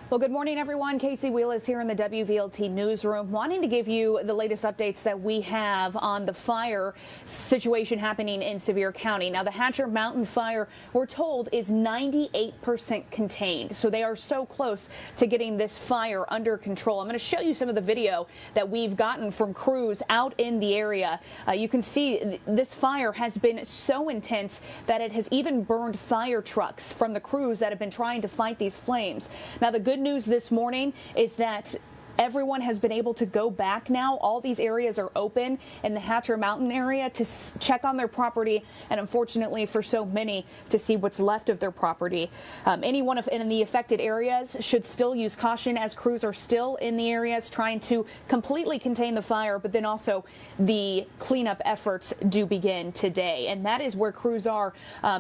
Well, good morning, everyone. Casey Wheel is here in the WVLT newsroom, wanting to give you the latest updates that we have on the fire situation happening in Sevier County. Now, the Hatcher Mountain fire, we're told, is 98% contained. So they are so close to getting this fire under control. I'm going to show you some of the video that we've gotten from crews out in the area. You can see this fire has been so intense that it has even burned fire trucks from the crews that have been trying to fight these flames. Now, the good news this morning is that everyone has been able to go back now. All these areas are open in the Hatcher Mountain area to check on their property, and unfortunately for so many, to see what's left of their property. Anyone in the affected areas should still use caution, as crews are still in the areas trying to completely contain the fire, but then also the cleanup efforts do begin today. And that is where crews are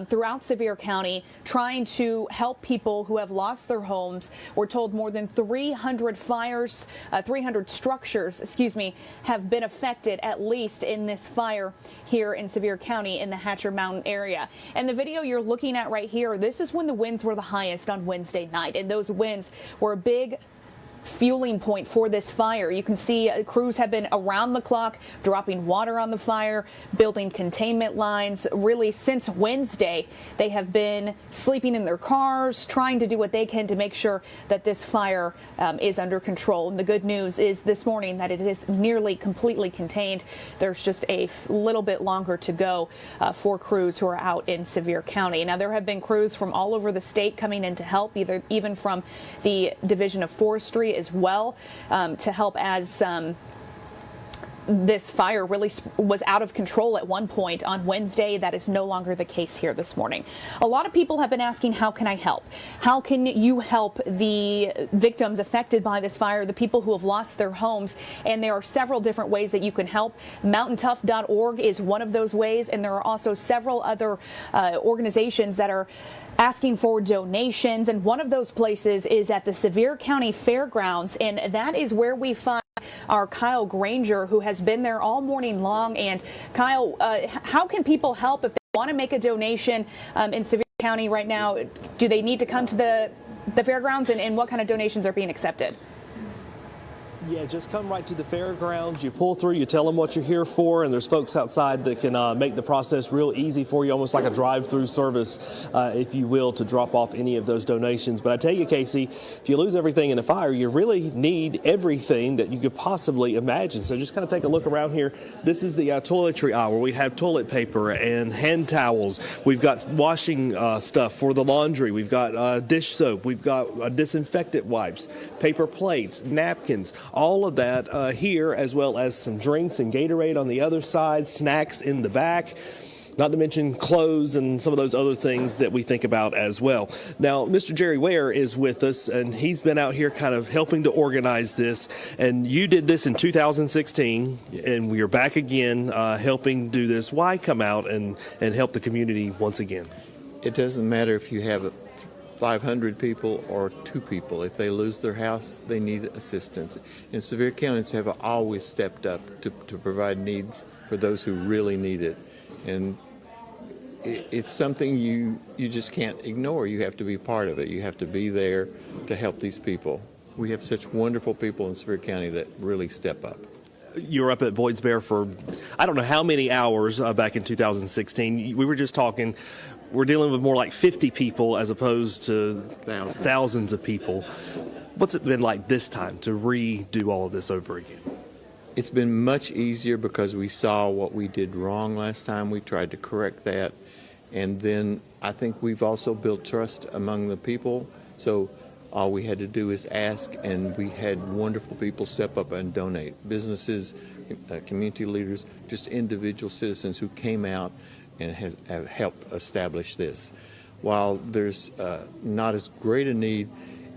throughout Sevier County, trying to help people who have lost their homes. We're told more than 300 structures, have been affected, at least in this fire here in Sevier County in the Hatcher Mountain area. And the video you're looking at right here, this is when the winds were the highest on Wednesday night, and those winds were a big fueling point for this fire. You can see crews have been around the clock dropping water on the fire, building containment lines. Really, since Wednesday, they have been sleeping in their cars, trying to do what they can to make sure that this fire is under control. And the good news is this morning that it is nearly completely contained. There's just a little bit longer to go for crews who are out in Sevier County. Now, there have been crews from all over the state coming in to help, even from the Division of Forestry as well, to help as this fire really was out of control at one point on Wednesday. That is no longer the case here this morning. A lot of people have been asking, how can I help? How can you help the victims affected by this fire, the people who have lost their homes? And there are several different ways that you can help. MountainTough.org is one of those ways, and there are also several other organizations that are asking for donations, and one of those places is at the Sevier County Fairgrounds, and that is where we find our Kyle Granger, who has been there all morning long. And Kyle, how can people help if they want to make a donation in Sevier County right now? Do they need to come to the fairgrounds, and what kind of donations are being accepted? Yeah, just come right to the fairgrounds. You pull through, you tell them what you're here for, and there's folks outside that can make the process real easy for you, almost like a drive-through service, if you will, to drop off any of those donations. But I tell you, Casey, if you lose everything in a fire, you really need everything that you could possibly imagine. So just kind of take a look around here. This is the toiletry aisle, where we have toilet paper and hand towels. We've got washing stuff for the laundry. We've got dish soap. We've got disinfectant wipes, paper plates, napkins. All of that here, as well as some drinks and Gatorade on the other side, snacks in the back, not to mention clothes and some of those other things that we think about as well. Now, Mr. Jerry Ware is with us, and he's been out here kind of helping to organize this. And you did this in 2016, and we are back again helping do this. Why come out and help the community once again? It doesn't matter if you have 500 people or 2 people. If they lose their house, they need assistance. And Sevier counties have always stepped up to provide needs for those who really need it. And it's something you just can't ignore. You have to be part of it. You have to be there to help these people. We have such wonderful people in Sevier County that really step up. You were up at Boyd's Bear for I don't know how many hours back in 2016. We were just talking. We're dealing with more like 50 people as opposed to thousands of people. What's it been like this time to redo all of this over again? It's been much easier because we saw what we did wrong last time. We tried to correct that. And then I think we've also built trust among the people. So all we had to do is ask, and we had wonderful people step up and donate. Businesses, community leaders, just individual citizens who came out and have helped establish this. While there's not as great a need,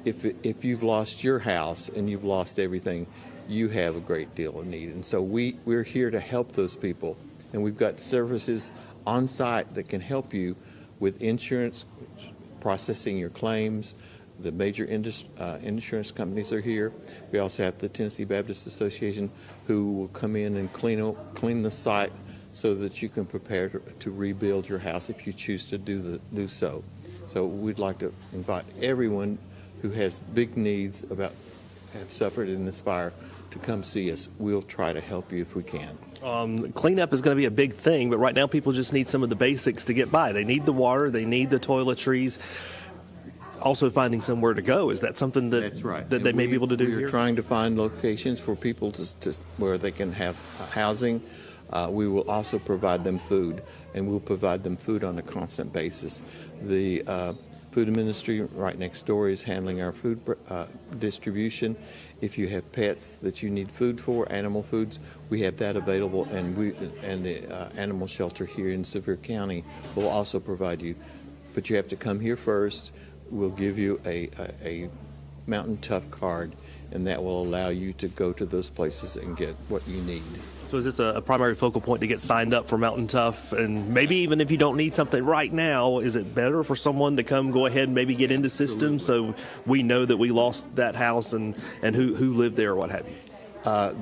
if you've lost your house and you've lost everything, you have a great deal of need. And so we're here to help those people. And we've got services on site that can help you with insurance, processing your claims. The major insurance companies are here. We also have the Tennessee Baptist Association, who will come in and clean the site so that you can prepare to rebuild your house if you choose to do so. So we'd like to invite everyone who has big needs have suffered in this fire to come see us. We'll try to help you if we can. Cleanup is going to be a big thing, but right now people just need some of the basics to get by. They need the water, they need the toiletries. Also finding somewhere to go. Is that something that That's right. that they may be able to do We're here? trying to find locations for people to where they can have housing. We will also provide them food, and we'll provide them food on a constant basis. The food ministry right next door is handling our food distribution. If you have pets that you need food for, animal foods, we have that available, and the animal shelter here in Sevier County will also provide you. But you have to come here first. We'll give you a Mountain Tough card, and that will allow you to go to those places and get what you need. So is this a primary focal point to get signed up for Mountain Tough? And maybe even if you don't need something right now, is it better for someone to go ahead and maybe get into system so we know that we lost that house and who lived there or what have you?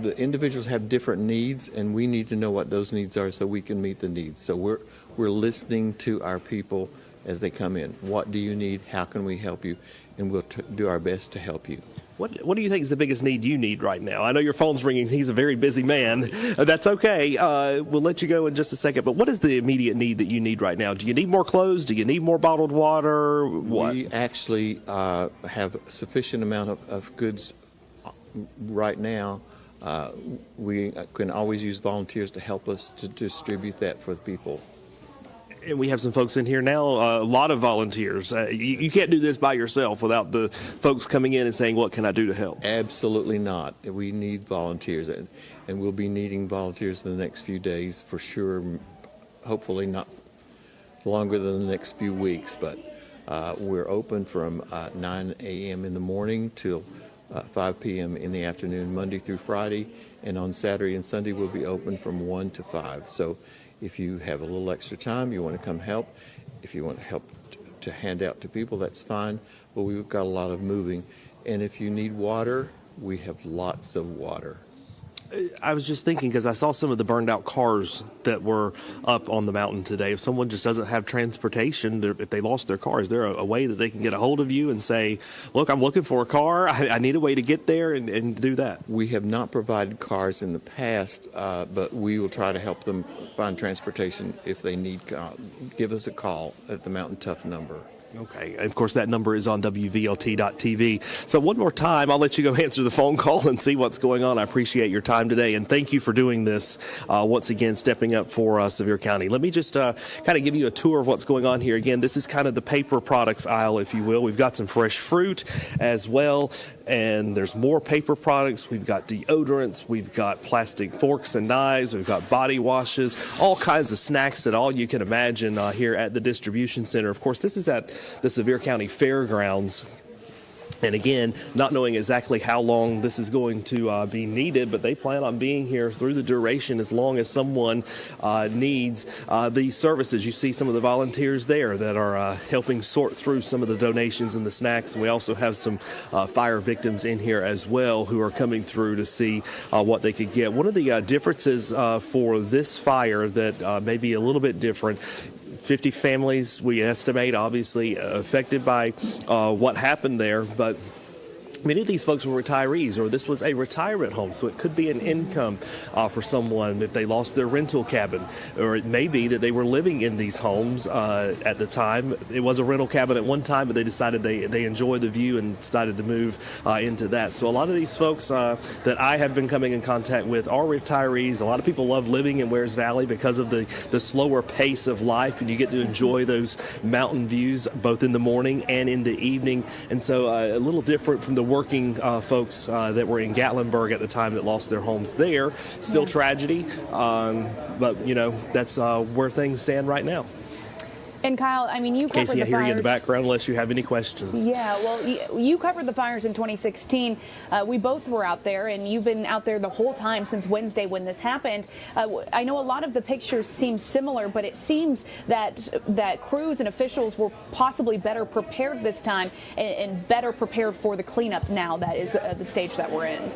The individuals have different needs, and we need to know what those needs are so we can meet the needs. So we're listening to our people as they come in. What do you need? How can we help you? And we'll do our best to help you. What do you think is the biggest need you need right now? I know your phone's ringing. He's a very busy man. That's okay. We'll let you go in just a second. But what is the immediate need that you need right now? Do you need more clothes? Do you need more bottled water? What? We actually have a sufficient amount of goods right now. We can always use volunteers to help us to distribute that for the people. And we have some folks in here now, a lot of volunteers. You can't do this by yourself without the folks coming in and saying, what can I do to help? Absolutely not. We need volunteers, and we'll be needing volunteers in the next few days for sure, hopefully not longer than the next few weeks. But we're open from 9 a.m. in the morning till 5 p.m. in the afternoon, Monday through Friday. And on Saturday and Sunday, we'll be open from 1 to 5. So if you have a little extra time, you want to come help. If you want to help to hand out to people, that's fine. But we've got a lot of moving. And if you need water, we have lots of water. I was just thinking, because I saw some of the burned out cars that were up on the mountain today. If someone just doesn't have transportation, if they lost their car, is there a way that they can get a hold of you and say, look, I'm looking for a car. I need a way to get there and do that? We have not provided cars in the past, but we will try to help them find transportation if they need. Give us a call at the Mountain Tough number. Okay. Of course, that number is on WVLT.tv. So one more time, I'll let you go answer the phone call and see what's going on. I appreciate your time today, and thank you for doing this, once again, stepping up for Sevier County. Let me just kind of give you a tour of what's going on here. Again, this is kind of the paper products aisle, if you will. We've got some fresh fruit as well, and there's more paper products. We've got deodorants. We've got plastic forks and knives. We've got body washes, all kinds of snacks that all you can imagine here at the distribution center. Of course, this is at the Sevier County Fairgrounds. And again, not knowing exactly how long this is going to be needed, but they plan on being here through the duration as long as someone needs these services. You see some of the volunteers there that are helping sort through some of the donations and the snacks. We also have some fire victims in here as well who are coming through to see what they could get. One of the differences for this fire that may be a little bit different, 50 families, we estimate, obviously affected by what happened there, but many of these folks were retirees, or this was a retirement home, so it could be an income for someone if they lost their rental cabin, or it may be that they were living in these homes at the time. It was a rental cabin at one time, but they decided they enjoyed the view and decided to move into that. So a lot of these folks that I have been coming in contact with are retirees. A lot of people love living in Wares Valley because of the slower pace of life, and you get to enjoy those mountain views both in the morning and in the evening. And so a little different from the working folks that were in Gatlinburg at the time that lost their homes there. Still tragedy, but you know, that's where things stand right now. And Kyle, I mean, you covered Casey, the I hear fires. you in the background unless you have any questions. Yeah, well, you covered the fires in 2016. We both were out there, and you've been out there the whole time since Wednesday when this happened. I know a lot of the pictures seem similar, but it seems that crews and officials were possibly better prepared this time and better prepared for the cleanup now. That is the stage that we're in.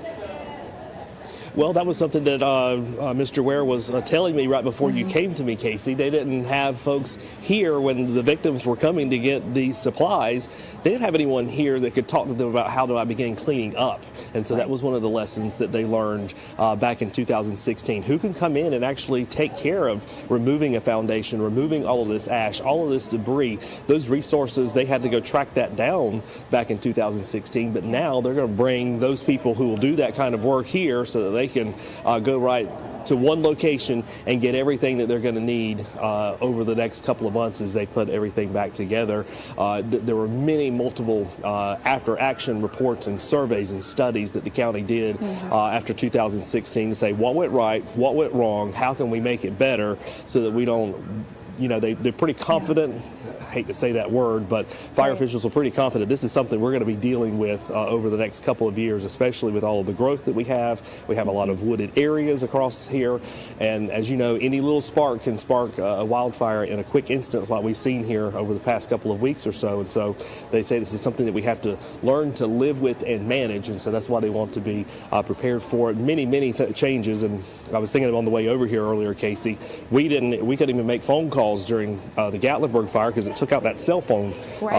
Well, that was something that Mr. Ware was telling me right before you came to me, Casey. They didn't have folks here when the victims were coming to get these supplies. They didn't have anyone here that could talk to them about how do I begin cleaning up. And so that was one of the lessons that they learned back in 2016. Who can come in and actually take care of removing a foundation, removing all of this ash, all of this debris. Those resources, they had to go track that down back in 2016. But now they're going to bring those people who will do that kind of work here so that they can go right to one location and get everything that they're going to need over the next couple of months as they put everything back together. There were multiple after action reports and surveys and studies that the county did after 2016 to say what went right, what went wrong, how can we make it better so that we don't, you know, they're pretty confident. I hate to say that word, but fire officials are pretty confident this is something we're going to be dealing with over the next couple of years, especially with all of the growth that we have. We have a lot of wooded areas across here, and as you know, any little spark can spark a wildfire in a quick instance like we've seen here over the past couple of weeks or so. And so they say this is something that we have to learn to live with and manage, and so that's why they want to be prepared for it. Many changes, and I was thinking on the way over here earlier, Casey, we couldn't even make phone calls during the Gatlinburg fire because it took out that cell phone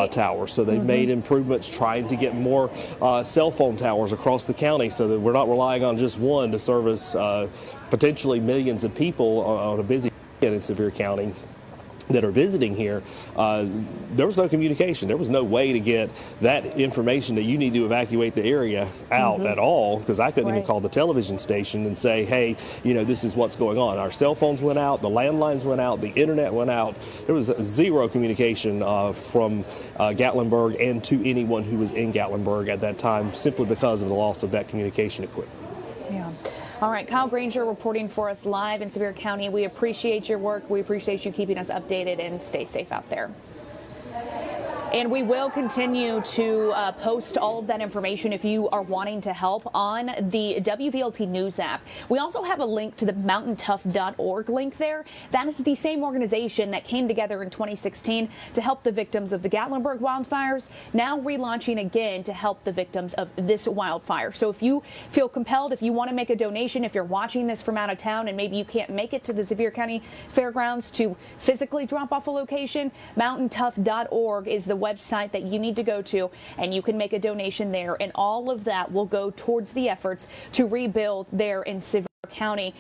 tower. So they've made improvements trying to get more cell phone towers across the county so that we're not relying on just one to service potentially millions of people on a busy weekend in Sevier County that are visiting here. There was no communication. There was no way to get that information that you need to evacuate the area out at all, because I couldn't even call the television station and say, hey, you know, this is what's going on. Our cell phones went out, the landlines went out, the internet went out. There was zero communication from Gatlinburg and to anyone who was in Gatlinburg at that time, simply because of the loss of that communication equipment. Yeah. All right, Kyle Granger reporting for us live in Sevier County. We appreciate your work. We appreciate you keeping us updated, and stay safe out there. And we will continue to post all of that information if you are wanting to help on the WVLT News app. We also have a link to the mountaintough.org link there. That is the same organization that came together in 2016 to help the victims of the Gatlinburg wildfires, now relaunching again to help the victims of this wildfire. So if you feel compelled, if you want to make a donation, if you're watching this from out of town and maybe you can't make it to the Sevier County Fairgrounds to physically drop off a location, mountaintough.org is the website that you need to go to, and you can make a donation there, and all of that will go towards the efforts to rebuild there in Sevier County.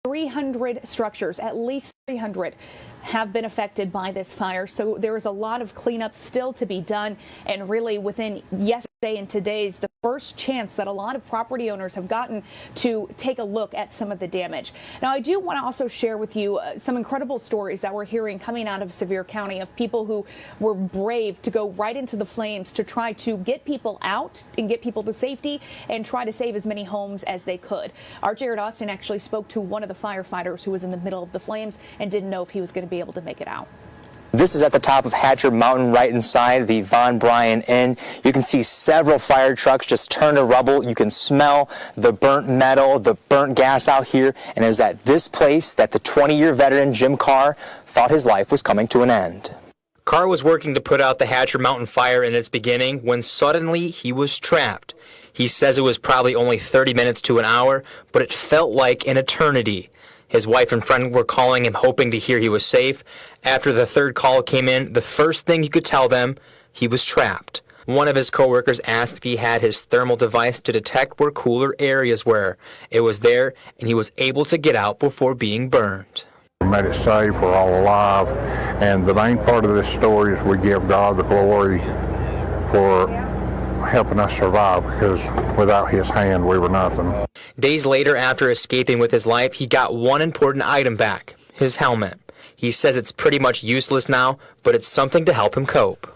300 structures, at least 300, have been affected by this fire, so there is a lot of cleanup still to be done, and really within yesterday and today's the first chance that a lot of property owners have gotten to take a look at some of the damage. Now, I do want to also share with you some incredible stories that we're hearing coming out of Sevier County of people who were brave to go right into the flames to try to get people out and get people to safety and try to save as many homes as they could. Our Jared Austin actually spoke to one of the firefighters who was in the middle of the flames and didn't know if he was going to be able to make it out. This is at the top of Hatcher Mountain, right inside the Von Bryan Inn. You can see several fire trucks just turned to rubble. You can smell the burnt metal, the burnt gas out here. And it was at this place that the 20-year veteran Jim Carr thought his life was coming to an end. Carr was working to put out the Hatcher Mountain fire in its beginning when suddenly he was trapped. He says it was probably only 30 minutes to an hour, but it felt like an eternity. His wife and friend were calling him, hoping to hear he was safe. After the third call came in, the first thing he could tell them, he was trapped. One of his coworkers asked if he had his thermal device to detect where cooler areas were. It was there, and he was able to get out before being burned. We made it safe, we're all alive, and the main part of this story is we give God the glory for helping us survive, because without his hand we were nothing. Days later, after escaping with his life, he got one important item back, his helmet. He says it's pretty much useless now, but it's something to help him cope.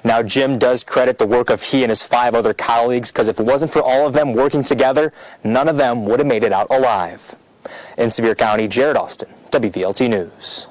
Now, Jim does credit the work of he and his 5 other colleagues, because if it wasn't for all of them working together, none of them would have made it out alive. In Sevier County, Jared Austin, WVLT News.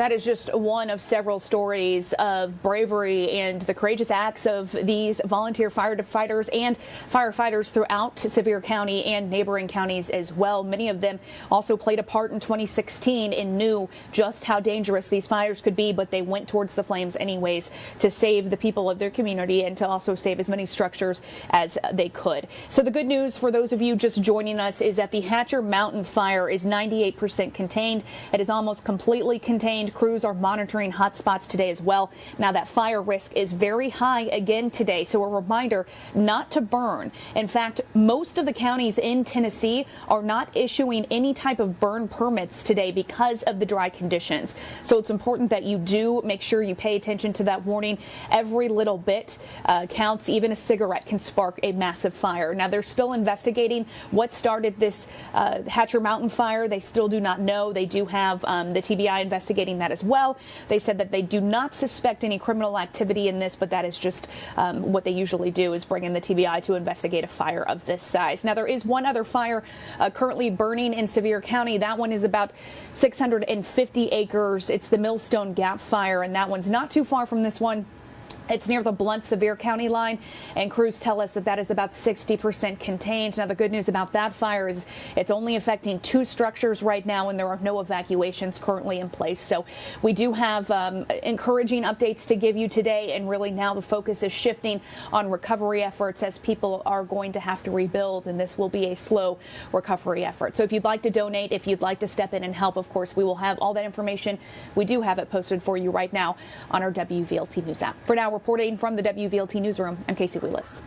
That is just one of several stories of bravery and the courageous acts of these volunteer firefighters and firefighters throughout Sevier County and neighboring counties as well. Many of them also played a part in 2016 and knew just how dangerous these fires could be, but they went towards the flames anyways to save the people of their community and to also save as many structures as they could. So the good news for those of you just joining us is that the Hatcher Mountain fire is 98% contained. It is almost completely contained. Crews are monitoring hot spots today as well. Now that fire risk is very high again today, so a reminder not to burn. In fact, most of the counties in Tennessee are not issuing any type of burn permits today because of the dry conditions. So it's important that you do make sure you pay attention to that warning. Every little bit counts. Even a cigarette can spark a massive fire. Now they're still investigating what started this Hatcher Mountain fire. They still do not know. They do have the TBI investigating that as well. They said that they do not suspect any criminal activity in this, but that is just what they usually do, is bring in the TBI to investigate a fire of this size. Now there is one other fire currently burning in Sevier County. That one is about 650 acres. It's the Millstone Gap fire, and that one's not too far from this one. It's near the Blount-Sevier County line, and crews tell us that that is about 60% contained. Now, the good news about that fire is it's only affecting 2 structures right now, and there are no evacuations currently in place. So we do have encouraging updates to give you today, and really now the focus is shifting on recovery efforts as people are going to have to rebuild, and this will be a slow recovery effort. So if you'd like to donate, if you'd like to step in and help, of course, we will have all that information. We do have it posted for you right now on our WVLT News app. For now, reporting from the WVLT Newsroom, I'm Casey Wheelis.